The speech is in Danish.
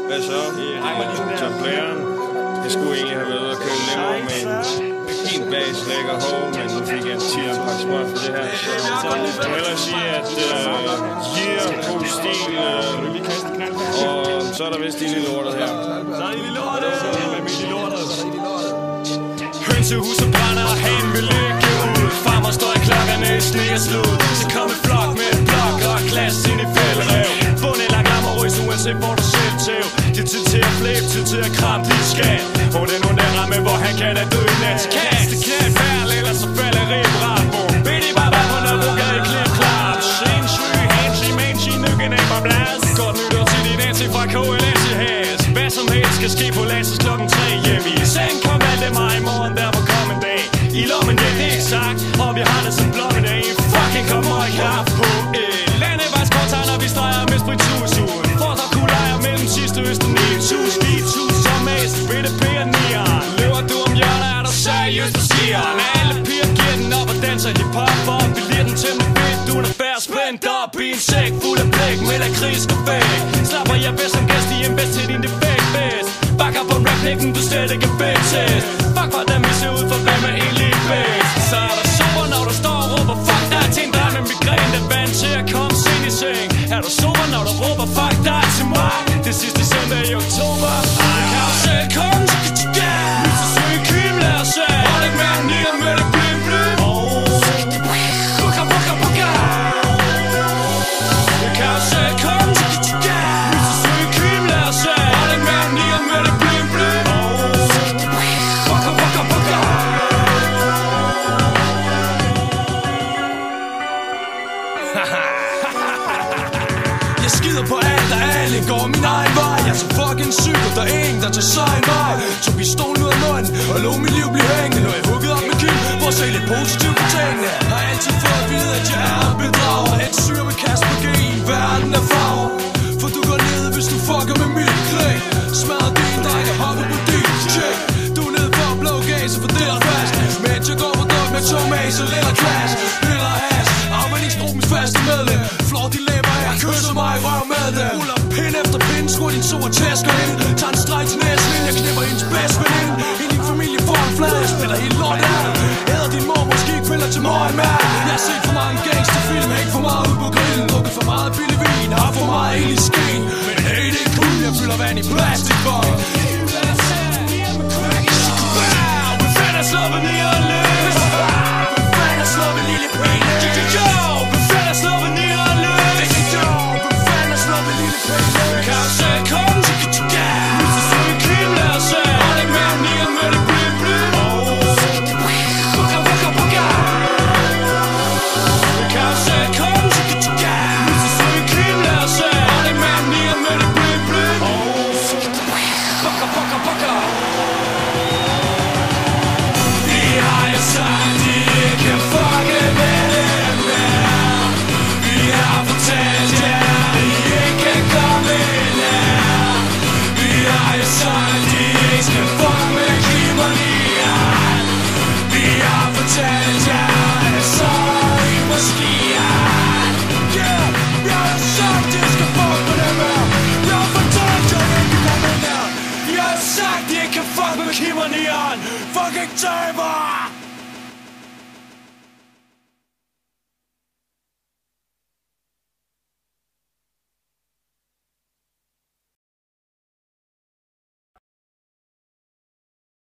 Hvad så? Templaren. Jeg skulle egentlig have været ude og køre nemmere med en helt bas lækker hov, men nu fik jeg en 10'er pakke smør for det her. Så jeg vil hellere sige, at god stil, og så er der vist de lille lortet her. Så er de lille lortet! Hønsehuset brænder, og hanen vil ligge ud. Farmer står i klokkerne i sne og slud. Så kom et flok med et blok og et glas ind i fælderev. Bund eller glammerøs, uanset hvor du selv tæv. Det er tid til at flæbe, tid til at kramme dit skat. Hvor det nu der ramme, hvor han kan da dø i nat. Kast det knæt færd, ellers så falder ribrat. Bidi baba på Nørrebro i klip klap. Sindssyg, handsy, mangy, nykken af på plads. Godt nytår til din anti fra KLS i has. Hvad som helst skal ske på Lasses klokken 3 hjemme i seng. Kom alt mig i morgen, der må komme en dag. I lommen, det er ikke sagt, og vi har det som blommen af. Fucking kommer i kraft på landevejskorttegn, når vi streger med spritus ud. Fordrer kulejer mellem sidste øst og 9.000. Skitus som mest, bitte pære nieren. Løber du om hjørnet, er der seriøst på stieren. Alle piger giver den op og danser hip-hop op. Vi lirer den til med fedt, du er færd spændt op i en sæk fuld af blæk med lakrids og bæk. Slapper jeg bedst som gæst i en bedst til din defekt bedst. Bakker på rap-læggen, du slet ikke er bedtest. Fuck for dem, vi ser ud for hvem er egentlig bedst. Så er der super, når du står og råber fuck dig til en dreng med migræn, der er vant til at komme sent i seng. Er du super, når du råber fuck dig til mig? Det sidste søndag i oktober. Kan du selv komme til Kittiga? Lyser søge kym, lad os se. Hold ikke mere ned med det blim blim. Bukka bukka bukka. Kan du selv komme til Kittiga? Lyser søge kym, lad os se. Hold ikke mere ned med det blim blim. Bukka bukka bukka. Jeg skider på alt og alle går min egen vej. Jeg er så fucking syg, og der er ingen, der tager sig en vej. Tog pistolen ud af munden og lå mit liv blive hængende. Når jeg hugget op med kyn for at se lidt positivt på tingene. Har altid fået at vide, at jeg er en bedrager. Et syr med kast på gen, verden er farver. For du går ned, hvis du fucker med mit klæg. Smadrer din dreng og hopper på din check. Du er nede for blå gaser for det er fast. Men jeg går på dog med to maser, lidt klass. Piller has, afvendingsgruppens faste medlem. Flår de læber, jeg kysser mig i røv med dem. Ruller pind efter pind, skruer din så og tæsker ind. Tager en streg til næsen, jeg knipper hendes bedste veninde. I din familie får en flad, jeg spiller helt lort af. Æder din mor, måske ikke piller til morgen med. Jeg har set for mange gangsterfilm, ikke for meget ud på grillen. Drukket for meget billig vin, har for meget el i skeen. Men hey, det er cool, jeg fylder vand i plastikvogn. Befandt er sluppet ned og løs. Befandt er sluppet lille penis. Befandt er sluppet ned og løs. Befandt er sluppet lille penis. Kan du selv komme